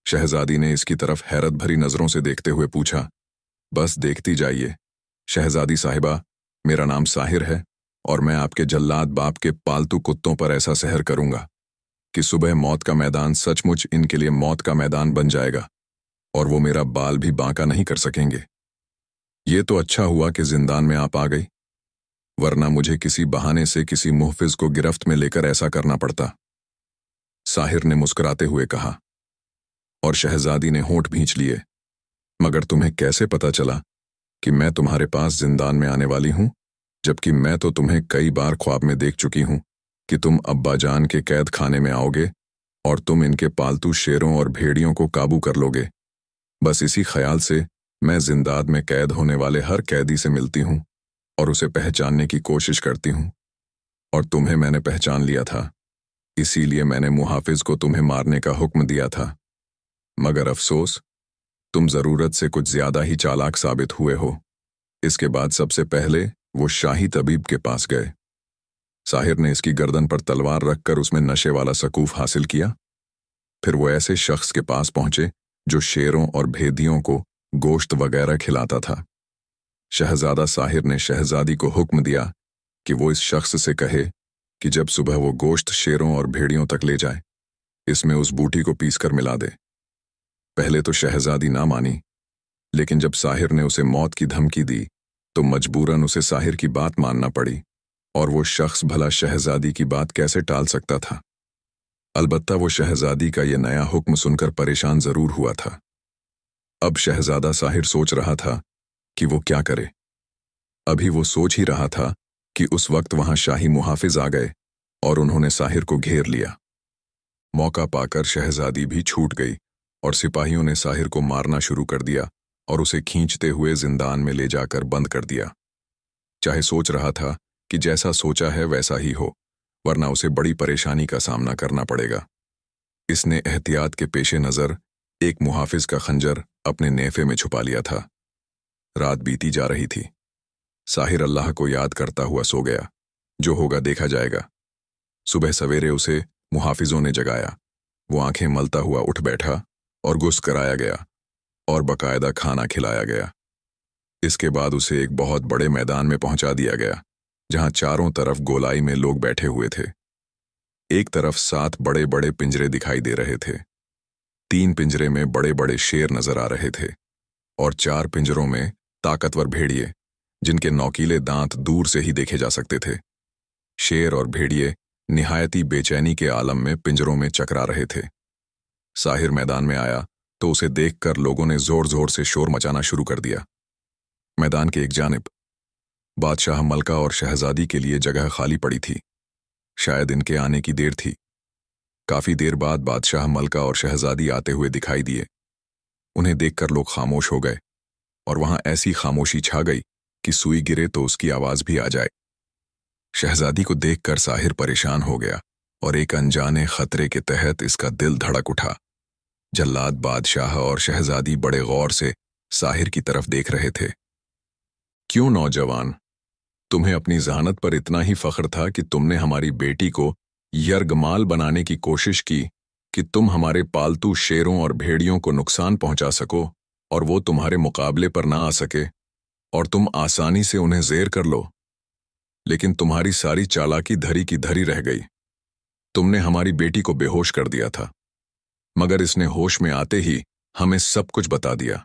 शहजादी ने इसकी तरफ हैरत भरी नजरों से देखते हुए पूछा। बस देखती जाइए शहजादी साहिबा, मेरा नाम साहिर है और मैं आपके जल्लाद बाप के पालतू कुत्तों पर ऐसा सहर करूंगा कि सुबह मौत का मैदान सचमुच इनके लिए मौत का मैदान बन जाएगा और वो मेरा बाल भी बांका नहीं कर सकेंगे। ये तो अच्छा हुआ कि जिंदान में आप आ गई, वरना मुझे किसी बहाने से किसी मुहफिज को गिरफ्त में लेकर ऐसा करना पड़ता, साहिर ने मुस्कुराते हुए कहा। और शहजादी ने होंठ भींच लिए। मगर तुम्हें कैसे पता चला कि मैं तुम्हारे पास जिंदान में आने वाली हूं, जबकि मैं तो तुम्हें कई बार ख्वाब में देख चुकी हूं कि तुम अब्बा जान के कैद खाने में आओगे और तुम इनके पालतू शेरों और भेड़ियों को काबू कर लोगे। बस इसी ख्याल से मैं जिंदाद में कैद होने वाले हर कैदी से मिलती हूं और उसे पहचानने की कोशिश करती हूं, और तुम्हें मैंने पहचान लिया था, इसीलिए मैंने मुहाफिज को तुम्हें मारने का हुक्म दिया था। मगर अफसोस, तुम जरूरत से कुछ ज्यादा ही चालाक साबित हुए हो। इसके बाद सबसे पहले वो शाही तबीब के पास गए। साहिर ने इसकी गर्दन पर तलवार रखकर उसमें नशे वाला सकूफ हासिल किया। फिर वो ऐसे शख्स के पास पहुंचे जो शेरों और भेदियों को गोश्त वगैरह खिलाता था। शहजादा साहिर ने शहजादी को हुक्म दिया कि वो इस शख्स से कहे कि जब सुबह वो गोश्त शेरों और भेड़ियों तक ले जाए, इसमें उस बूटी को पीसकर मिला दे। पहले तो शहजादी ना मानी, लेकिन जब साहिर ने उसे मौत की धमकी दी तो मजबूरन उसे साहिर की बात मानना पड़ी, और वो शख्स भला शहजादी की बात कैसे टाल सकता था। अलबत्ता वो शहजादी का ये नया हुक्म सुनकर परेशान जरूर हुआ था। अब शहजादा साहिर सोच रहा था कि वो क्या करे। अभी वो सोच ही रहा था कि उस वक्त वहां शाही मुहाफिज आ गए और उन्होंने साहिर को घेर लिया। मौका पाकर शहजादी भी छूट गई और सिपाहियों ने साहिर को मारना शुरू कर दिया और उसे खींचते हुए जिंदान में ले जाकर बंद कर दिया। चाहे सोच रहा था कि जैसा सोचा है वैसा ही हो, वरना उसे बड़ी परेशानी का सामना करना पड़ेगा। इसने एहतियात के पेशे नजर एक मुहाफिज का खंजर अपने नेफे में छुपा लिया था। रात बीती जा रही थी। साहिर अल्लाह को याद करता हुआ सो गया। जो होगा देखा जाएगा। सुबह सवेरे उसे मुहाफिजों ने जगाया। वो आंखें मलता हुआ उठ बैठा और गुस्ल कराया गया और बकायदा खाना खिलाया गया। इसके बाद उसे एक बहुत बड़े मैदान में पहुंचा दिया गया, जहां चारों तरफ गोलाई में लोग बैठे हुए थे। एक तरफ 7 बड़े बड़े पिंजरे दिखाई दे रहे थे। 3 पिंजरे में बड़े बड़े शेर नजर आ रहे थे और 4 पिंजरों में ताकतवर भेड़िए, जिनके नौकीले दांत दूर से ही देखे जा सकते थे। शेर और भेड़िए निहायती बेचैनी के आलम में पिंजरों में चकरा रहे थे। साहिर मैदान में आया तो उसे देखकर लोगों ने जोर जोर से शोर मचाना शुरू कर दिया। मैदान के एक जानिब बादशाह मलका और शहजादी के लिए जगह खाली पड़ी थी। शायद इनके आने की देर थी। काफी देर बाद बादशाह मलका और शहजादी आते हुए दिखाई दिए। उन्हें देखकर लोग खामोश हो गए और वहां ऐसी खामोशी छा गई कि सुई गिरे तो उसकी आवाज भी आ जाए। शहजादी को देखकर साहिर परेशान हो गया और एक अनजाने खतरे के तहत इसका दिल धड़क उठा। जल्लाद बादशाह और शहजादी बड़े गौर से साहिर की तरफ देख रहे थे। क्यों नौजवान, तुम्हें अपनी जहानत पर इतना ही फख्र था कि तुमने हमारी बेटी को यरगमाल बनाने की कोशिश की कि तुम हमारे पालतू शेरों और भेड़ियों को नुकसान पहुंचा सको और वो तुम्हारे मुकाबले पर ना आ सके और तुम आसानी से उन्हें जेर कर लो। लेकिन तुम्हारी सारी चालाकी धरी की धरी रह गई। तुमने हमारी बेटी को बेहोश कर दिया था, मगर इसने होश में आते ही हमें सब कुछ बता दिया।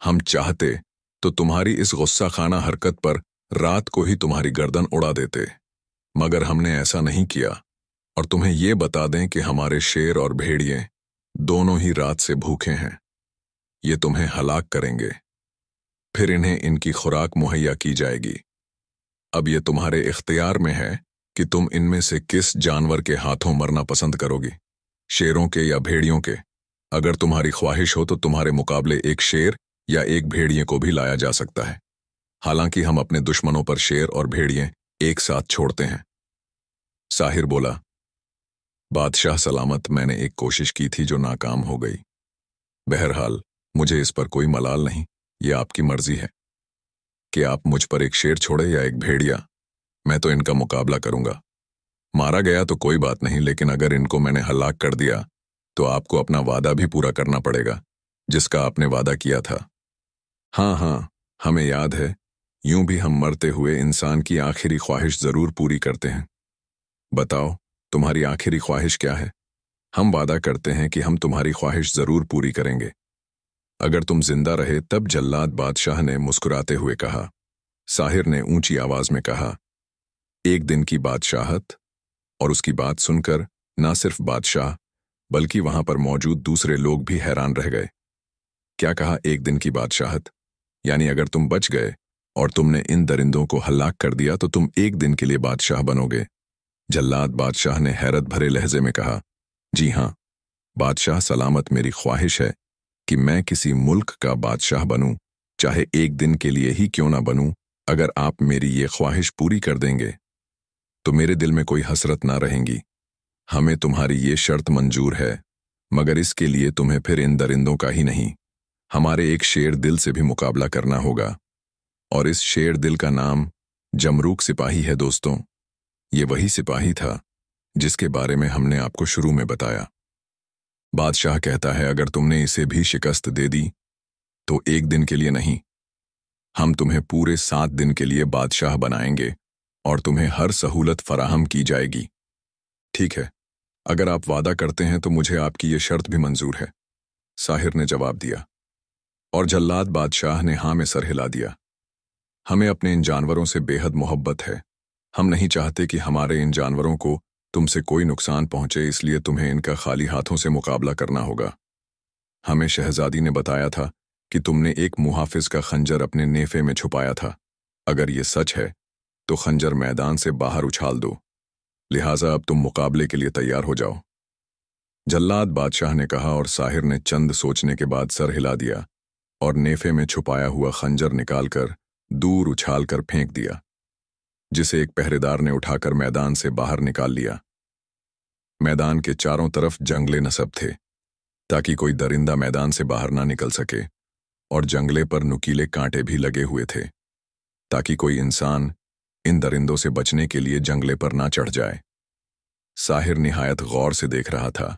हम चाहते तो तुम्हारी इस गुस्सा खाना हरकत पर रात को ही तुम्हारी गर्दन उड़ा देते। मगर हमने ऐसा नहीं किया, और तुम्हें ये बता दें कि हमारे शेर और भेड़िए दोनों ही रात से भूखे हैं। ये तुम्हें हलाक करेंगे, फिर इन्हें इनकी खुराक मुहैया की जाएगी। अब ये तुम्हारे इख्तियार में है कि तुम इनमें से किस जानवर के हाथों मरना पसंद करोगी, शेरों के या भेड़ियों के। अगर तुम्हारी ख्वाहिश हो तो तुम्हारे मुकाबले एक शेर या एक भेड़िए को भी लाया जा सकता है। हालांकि हम अपने दुश्मनों पर शेर और भेड़िए एक साथ छोड़ते हैं। साहिर बोला, बादशाह सलामत, मैंने एक कोशिश की थी जो नाकाम हो गई। बहरहाल मुझे इस पर कोई मलाल नहीं, ये आपकी मर्जी है कि आप मुझ पर एक शेर छोड़े या एक भेड़िया। मैं तो इनका मुकाबला करूंगा। मारा गया तो कोई बात नहीं, लेकिन अगर इनको मैंने हलाक कर दिया तो आपको अपना वादा भी पूरा करना पड़ेगा जिसका आपने वादा किया था। हाँ हाँ, हमें याद है। यूं भी हम मरते हुए इंसान की आखिरी ख्वाहिश जरूर पूरी करते हैं। बताओ, तुम्हारी आखिरी ख्वाहिश क्या है? हम वादा करते हैं कि हम तुम्हारी ख्वाहिश जरूर पूरी करेंगे। अगर तुम जिंदा रहे। तब जल्लाद बादशाह ने मुस्कुराते हुए कहा। साहिर ने ऊंची आवाज में कहा, एक दिन की बादशाहत। और उसकी बात सुनकर ना सिर्फ बादशाह बल्कि वहां पर मौजूद दूसरे लोग भी हैरान रह गए। क्या कहा, एक दिन की बादशाहत? यानी अगर तुम बच गए और तुमने इन दरिंदों को हलाक कर दिया तो तुम एक दिन के लिए बादशाह बनोगे? जल्लाद बादशाह ने हैरत भरे लहजे में कहा, जी हां बादशाह सलामत, मेरी ख्वाहिश है कि मैं किसी मुल्क का बादशाह बनूं, चाहे एक दिन के लिए ही क्यों ना बनूं। अगर आप मेरी ये ख्वाहिश पूरी कर देंगे तो मेरे दिल में कोई हसरत ना रहेगी। हमें तुम्हारी ये शर्त मंजूर है, मगर इसके लिए तुम्हें फिर इन दरिंदों का ही नहीं, हमारे एक शेर दिल से भी मुकाबला करना होगा। और इस शेर दिल का नाम जमरूक सिपाही है। दोस्तों, ये वही सिपाही था जिसके बारे में हमने आपको शुरू में बताया। बादशाह कहता है, अगर तुमने इसे भी शिकस्त दे दी तो एक दिन के लिए नहीं, हम तुम्हें पूरे 7 दिन के लिए बादशाह बनाएंगे और तुम्हें हर सहूलत फराहम की जाएगी। ठीक है, अगर आप वादा करते हैं तो मुझे आपकी ये शर्त भी मंजूर है, साहिर ने जवाब दिया। और जल्लाद बादशाह ने हाँ में सर हिला दिया। हमें अपने इन जानवरों से बेहद मोहब्बत है। हम नहीं चाहते कि हमारे इन जानवरों को तुमसे कोई नुकसान पहुंचे, इसलिए तुम्हें इनका खाली हाथों से मुकाबला करना होगा। हमें शहजादी ने बताया था कि तुमने एक मुहाफिज का खंजर अपने नेफे में छुपाया था। अगर ये सच है तो खंजर मैदान से बाहर उछाल दो, लिहाजा अब तुम मुकाबले के लिए तैयार हो जाओ। जल्लाद बादशाह ने कहा, और साहिर ने चंद सोचने के बाद सर हिला दिया और नेफे में छुपाया हुआ खंजर निकालकर दूर उछालकर फेंक दिया, जिसे एक पहरेदार ने उठाकर मैदान से बाहर निकाल लिया। मैदान के चारों तरफ जंगले नस्ब थे ताकि कोई दरिंदा मैदान से बाहर ना निकल सके, और जंगले पर नुकीले कांटे भी लगे हुए थे ताकि कोई इंसान इन दरिंदों से बचने के लिए जंगले पर ना चढ़ जाए। साहिर निहायत गौर से देख रहा था।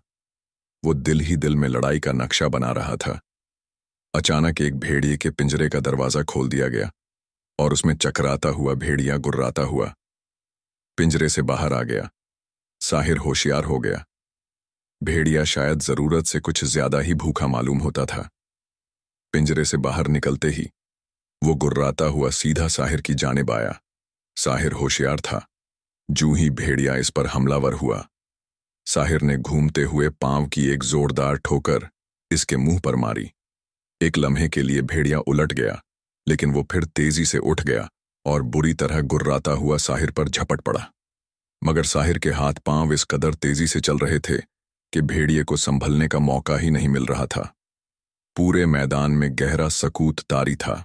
वो दिल ही दिल में लड़ाई का नक्शा बना रहा था। अचानक एक भेड़िए के पिंजरे का दरवाजा खोल दिया गया और उसमें चकराता हुआ भेड़िया गुर्राता हुआ पिंजरे से बाहर आ गया। साहिर होशियार हो गया। भेड़िया शायद जरूरत से कुछ ज्यादा ही भूखा मालूम होता था। पिंजरे से बाहर निकलते ही वो गुर्राता हुआ सीधा साहिर की जानिब आया। साहिर होशियार था। जूं ही भेड़िया इस पर हमलावर हुआ, साहिर ने घूमते हुए पांव की एक जोरदार ठोकर इसके मुंह पर मारी। एक लम्हे के लिए भेड़िया उलट गया, लेकिन वो फिर तेजी से उठ गया और बुरी तरह गुर्राता हुआ साहिर पर झपट पड़ा। मगर साहिर के हाथ पांव इस कदर तेजी से चल रहे थे कि भेड़िए को संभलने का मौका ही नहीं मिल रहा था। पूरे मैदान में गहरा सकूत तारी था।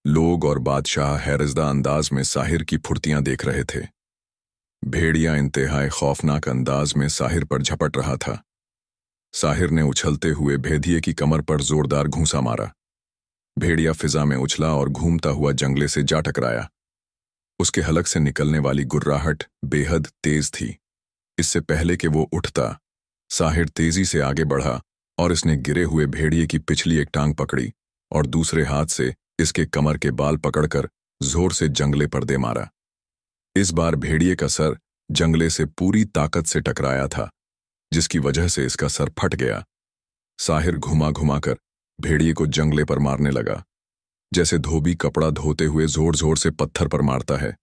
लोग और बादशाह हैरजदा अंदाज में साहिर की फुर्तियां देख रहे थे। भेड़िया इंतहाई खौफनाक अंदाज में साहिर पर झपट रहा था। साहिर ने उछलते हुए भेदिए की कमर पर जोरदार घूंसा मारा। भेड़िया फिजा में उछला और घूमता हुआ जंगले से जा टकराया। उसके हलक से निकलने वाली गुर्राहट बेहद तेज थी। इससे पहले कि वो उठता, साहिर तेजी से आगे बढ़ा और इसने गिरे हुए भेड़िए की पिछली एक टांग पकड़ी और दूसरे हाथ से इसके कमर के बाल पकड़कर जोर से जंगले पर दे मारा। इस बार भेड़िए का सर जंगले से पूरी ताकत से टकराया था, जिसकी वजह से इसका सर फट गया। साहिर घुमा घुमाकर भेड़िए को जंगले पर मारने लगा। जैसे धोबी कपड़ा धोते हुए जोर जोर से पत्थर पर मारता है।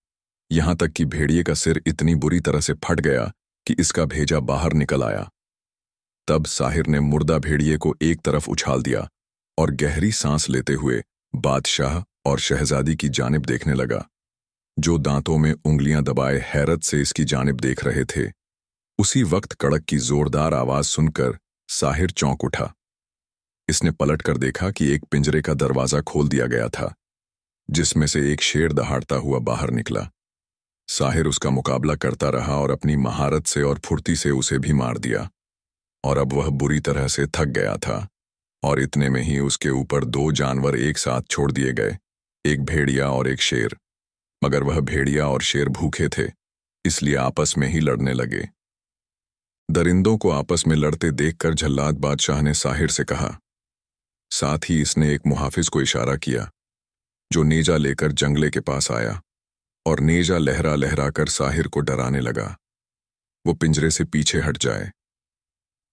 यहां तक कि भेड़िए का सिर इतनी बुरी तरह से फट गया कि इसका भेजा बाहर निकल आया। तब साहिर ने मुर्दा भेड़िए को एक तरफ उछाल दिया और गहरी सांस लेते हुए बादशाह और शहजादी की जानिब देखने लगा, जो दांतों में उंगलियां दबाए हैरत से इसकी जानिब देख रहे थे। उसी वक्त कड़क की जोरदार आवाज सुनकर साहिर चौंक उठा। इसने पलट कर देखा कि एक पिंजरे का दरवाजा खोल दिया गया था, जिसमें से एक शेर दहाड़ता हुआ बाहर निकला। साहिर उसका मुकाबला करता रहा और अपनी महारत से और फुर्ती से उसे भी मार दिया। और अब वह बुरी तरह से थक गया था, और इतने में ही उसके ऊपर दो जानवर एक साथ छोड़ दिए गए, एक भेड़िया और एक शेर। मगर वह भेड़िया और शेर भूखे थे, इसलिए आपस में ही लड़ने लगे। दरिंदों को आपस में लड़ते देखकर जल्लाद बादशाह ने साहिर से कहा। साथ ही इसने एक मुहाफिज को इशारा किया, जो नेजा लेकर जंगले के पास आया और नेजा लहरा लहरा कर साहिर को डराने लगा, वो पिंजरे से पीछे हट जाए।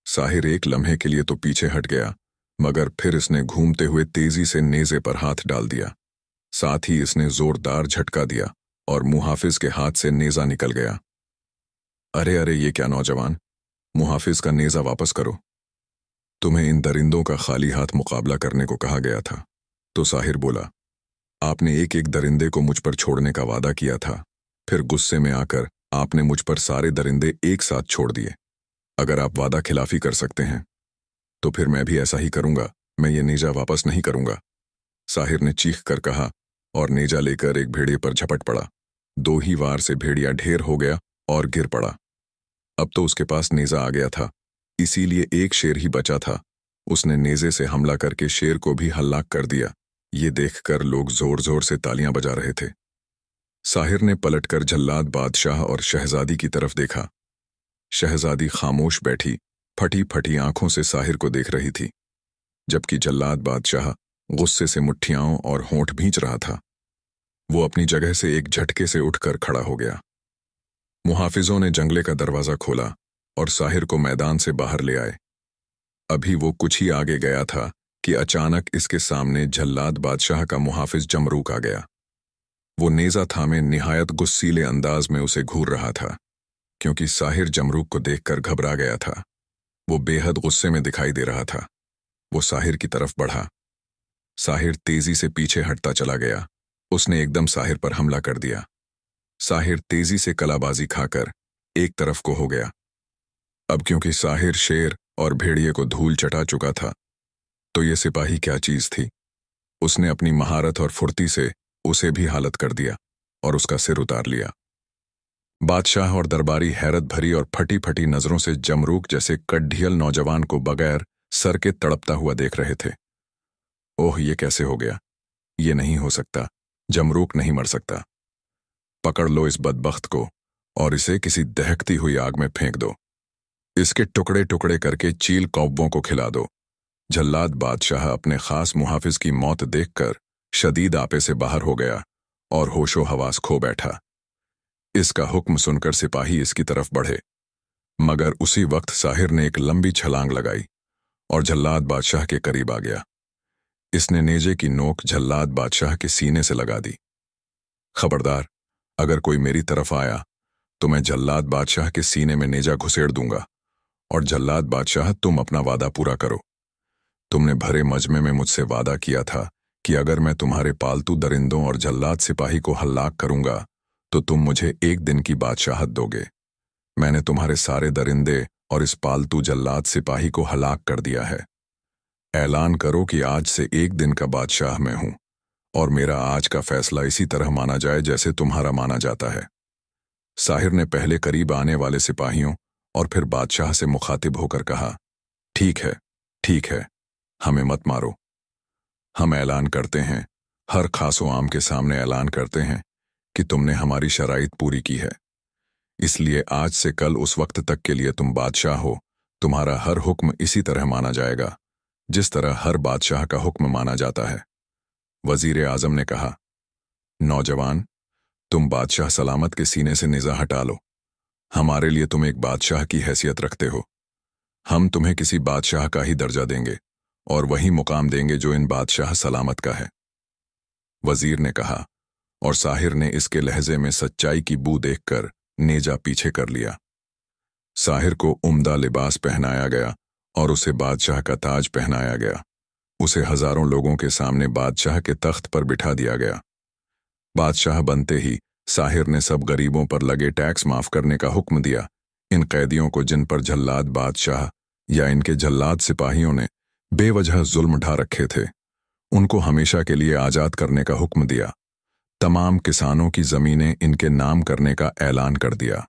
साहिर एक लम्हे के लिए तो पीछे हट गया, मगर फिर इसने घूमते हुए तेजी से नेजे पर हाथ डाल दिया। साथ ही इसने जोरदार झटका दिया और मुहाफिज के हाथ से नेजा निकल गया। अरे अरे, ये क्या नौजवान, मुहाफिज का नेजा वापस करो। तुम्हें इन दरिंदों का खाली हाथ मुकाबला करने को कहा गया था। तो साहिर बोला, आपने एक एक दरिंदे को मुझ पर छोड़ने का वादा किया था, फिर गुस्से में आकर आपने मुझ पर सारे दरिंदे एक साथ छोड़ दिए। अगर आप वादा खिलाफी कर सकते हैं तो फिर मैं भी ऐसा ही करूंगा, मैं ये नेजा वापस नहीं करूंगा। साहिर ने चीख कर कहा और नेजा लेकर एक भेड़िए पर झपट पड़ा। दो ही वार से भेड़िया ढेर हो गया और गिर पड़ा। अब तो उसके पास नेजा आ गया था, इसीलिए एक शेर ही बचा था। उसने नेजे से हमला करके शेर को भी हल्लाक कर दिया। ये देखकर लोग जोर जोर से तालियां बजा रहे थे। साहिर ने पलटकर जल्लाद बादशाह और शहजादी की तरफ देखा। शहजादी खामोश बैठी फटी फटी आंखों से साहिर को देख रही थी, जबकि जल्लाद बादशाह गुस्से से मुट्ठियां और होंठ भींच रहा था। वो अपनी जगह से एक झटके से उठकर खड़ा हो गया। मुहाफिजों ने जंगले का दरवाजा खोला और साहिर को मैदान से बाहर ले आए। अभी वो कुछ ही आगे गया था कि अचानक इसके सामने जल्लाद बादशाह का मुहाफिज जमरूक आ गया। वो नेजा थामे निहायत गुस्सीले अंदाज में उसे घूर रहा था, क्योंकि साहिर जमरूक को देखकर घबरा गया था। वो बेहद गुस्से में दिखाई दे रहा था। वो साहिर की तरफ बढ़ा। साहिर तेजी से पीछे हटता चला गया। उसने एकदम साहिर पर हमला कर दिया। साहिर तेजी से कलाबाजी खाकर एक तरफ को हो गया। अब क्योंकि साहिर शेर और भेड़िए को धूल चटा चुका था, तो ये सिपाही क्या चीज थी। उसने अपनी महारत और फुर्ती से उसे भी हालत कर दिया और उसका सिर उतार लिया। बादशाह और दरबारी हैरत भरी और फटी फटी नजरों से जमरूक जैसे कड्ढियल नौजवान को बगैर सर के तड़पता हुआ देख रहे थे। ओह, ये कैसे हो गया? ये नहीं हो सकता। जमरूक नहीं मर सकता। पकड़ लो इस बदबख्त को और इसे किसी दहकती हुई आग में फेंक दो। इसके टुकड़े टुकड़े करके चील कौव्वों को खिला दो। जल्लाद बादशाह अपने खास मुहाफिज की मौत देखकर शदीद आपे से बाहर हो गया और होशो हवास खो बैठा। इसका हुक्म सुनकर सिपाही इसकी तरफ बढ़े, मगर उसी वक्त साहिर ने एक लंबी छलांग लगाई और जल्लाद बादशाह के करीब आ गया। इसने नेजे की नोक जल्लाद बादशाह के सीने से लगा दी। खबरदार, अगर कोई मेरी तरफ आया तो मैं जल्लाद बादशाह के सीने में नेजा घुसेड़ दूंगा। और जल्लाद बादशाह, तुम अपना वादा पूरा करो। तुमने भरे मजमे में मुझसे वादा किया था कि अगर मैं तुम्हारे पालतू दरिंदों और जल्लाद सिपाही को हल्लाक करूंगा तो तुम मुझे एक दिन की बादशाहत दोगे। मैंने तुम्हारे सारे दरिंदे और इस पालतू जल्लाद सिपाही को हलाक कर दिया है। ऐलान करो कि आज से एक दिन का बादशाह मैं हूं और मेरा आज का फैसला इसी तरह माना जाए जैसे तुम्हारा माना जाता है। साहिर ने पहले करीब आने वाले सिपाहियों और फिर बादशाह से मुखातिब होकर कहा, ठीक है, ठीक है, हमें मत मारो। हम ऐलान करते हैं, हर खासो आम के सामने ऐलान करते हैं कि तुमने हमारी शराइत पूरी की है। इसलिए आज से कल उस वक्त तक के लिए तुम बादशाह हो। तुम्हारा हर हुक्म इसी तरह माना जाएगा जिस तरह हर बादशाह का हुक्म माना जाता है। वजीर आजम ने कहा, नौजवान, तुम बादशाह सलामत के सीने से निज़ा हटा लो। हमारे लिए तुम एक बादशाह की हैसियत रखते हो। हम तुम्हें किसी बादशाह का ही दर्जा देंगे और वही मुकाम देंगे जो इन बादशाह सलामत का है। वजीर ने कहा, और साहिर ने इसके लहजे में सच्चाई की बू देखकर नेजा पीछे कर लिया। साहिर को उम्दा लिबास पहनाया गया और उसे बादशाह का ताज पहनाया गया। उसे हजारों लोगों के सामने बादशाह के तख्त पर बिठा दिया गया। बादशाह बनते ही साहिर ने सब गरीबों पर लगे टैक्स माफ करने का हुक्म दिया। इन कैदियों को जिन पर जल्लाद बादशाह या इनके जल्लाद सिपाहियों ने बेवजह जुल्म ढा रखे थे, उनको हमेशा के लिए आजाद करने का हुक्म दिया। तमाम किसानों की जमीनें इनके नाम करने का ऐलान कर दिया।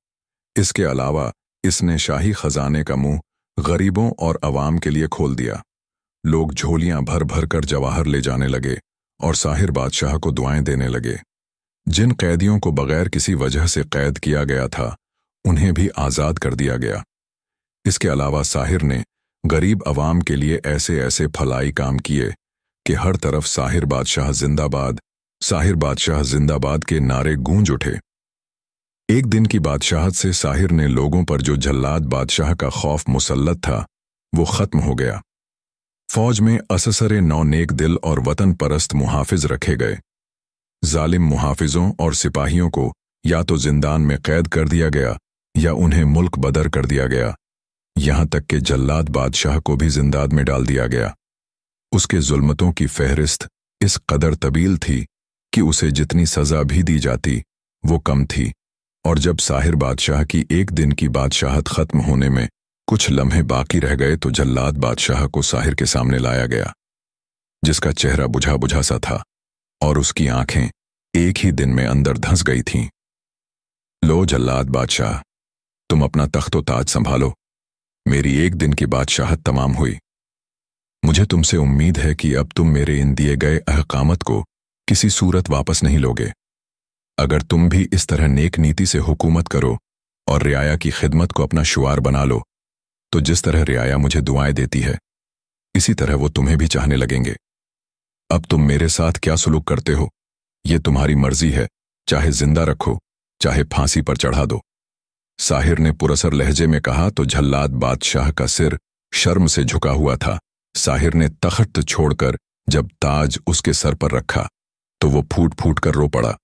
इसके अलावा इसने शाही खजाने का मुंह गरीबों और अवाम के लिए खोल दिया। लोग झोलियां भर भर कर जवाहर ले जाने लगे और साहिर बादशाह को दुआएं देने लगे। जिन कैदियों को बगैर किसी वजह से कैद किया गया था, उन्हें भी आजाद कर दिया गया। इसके अलावा साहिर ने गरीब अवाम के लिए ऐसे ऐसे भलाई काम किए कि हर तरफ साहिर बादशाह जिंदाबाद के नारे गूंज उठे। एक दिन की बादशाहत से साहिर ने लोगों पर जो जल्लाद बादशाह का खौफ मुसल्लत था, वो खत्म हो गया। फौज में अससरे नौ नेक दिल और वतन परस्त मुहाफिज रखे गए। जालिम मुहाफिजों और सिपाहियों को या तो जिंदान में कैद कर दिया गया या उन्हें मुल्क बदर कर दिया गया। यहां तक कि जल्लाद बादशाह को भी जिंदाद में डाल दिया गया। उसके जुल्मतों की फहरिस्त इस कदर तवील थी कि उसे जितनी सजा भी दी जाती वो कम थी। और जब साहिर बादशाह की एक दिन की बादशाहत खत्म होने में कुछ लम्हे बाकी रह गए तो जल्लाद बादशाह को साहिर के सामने लाया गया, जिसका चेहरा बुझा बुझा सा था और उसकी आंखें एक ही दिन में अंदर धंस गई थीं। लो जल्लाद बादशाह, तुम अपना तख्तो ताज संभालो। मेरी एक दिन की बादशाहत तमाम हुई। मुझे तुमसे उम्मीद है कि अब तुम मेरे इन दिए गए अहकामत को किसी सूरत वापस नहीं लोगे। अगर तुम भी इस तरह नेक नीति से हुकूमत करो और रियाया की खिदमत को अपना शुआर बना लो, तो जिस तरह रियाया मुझे दुआएं देती है, इसी तरह वो तुम्हें भी चाहने लगेंगे। अब तुम मेरे साथ क्या सुलूक करते हो, ये तुम्हारी मर्जी है। चाहे जिंदा रखो, चाहे फांसी पर चढ़ा दो। साहिर ने पुरसर लहजे में कहा तो जल्लाद बादशाह का सिर शर्म से झुका हुआ था। साहिर ने तख्त छोड़कर जब ताज उसके सर पर रखा तो वो फूट फूट कर रो पड़ा।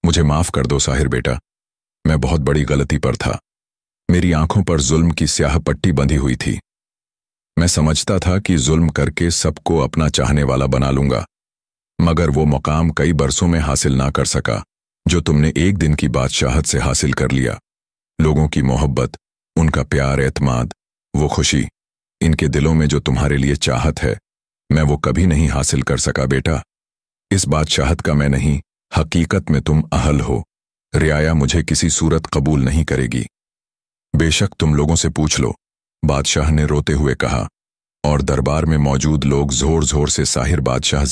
मुझे माफ कर दो साहिर बेटा, मैं बहुत बड़ी गलती पर था। मेरी आंखों पर जुल्म की स्याह पट्टी बंधी हुई थी। मैं समझता था कि जुल्म करके सबको अपना चाहने वाला बना लूंगा, मगर वो मुकाम कई बरसों में हासिल ना कर सका जो तुमने एक दिन की बादशाहत से हासिल कर लिया। लोगों की मोहब्बत, उनका प्यार, एतमाद, वो खुशी, इनके दिलों में जो तुम्हारे लिए चाहत है, मैं वो कभी नहीं हासिल कर सका बेटा। इस बादशाहत का मैं नहीं, हकीकत में तुम अहल हो। रियाया मुझे किसी सूरत कबूल नहीं करेगी। बेशक तुम लोगों से पूछ लो, बादशाह ने रोते हुए कहा, और दरबार में मौजूद लोग जोर जोर से साहिर बादशाह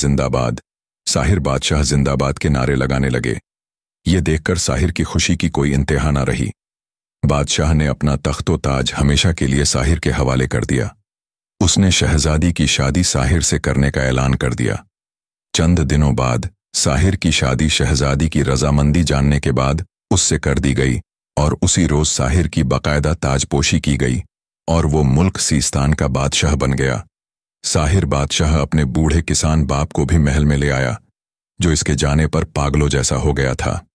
जिंदाबाद के नारे लगाने लगे। ये देखकर साहिर की खुशी की कोई इंतहा न रही। बादशाह ने अपना तख्तो ताज हमेशा के लिए साहिर के हवाले कर दिया। उसने शहजादी की शादी साहिर से करने का ऐलान कर दिया। चंद दिनों बाद साहिर की शादी शहजादी की रजामंदी जानने के बाद उससे कर दी गई और उसी रोज साहिर की बाकायदा ताजपोशी की गई और वो मुल्क सीस्तान का बादशाह बन गया। साहिर बादशाह अपने बूढ़े किसान बाप को भी महल में ले आया, जो इसके जाने पर पागलों जैसा हो गया था।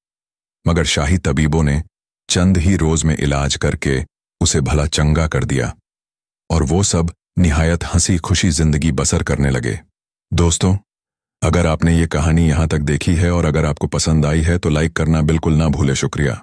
मगर शाही तबीबों ने चंद ही रोज में इलाज करके उसे भला चंगा कर दिया और वो सब निहायत हंसी खुशी जिंदगी बसर करने लगे। दोस्तों, अगर आपने ये कहानी यहाँ तक देखी है और अगर आपको पसंद आई है तो लाइक करना बिल्कुल ना भूले। शुक्रिया।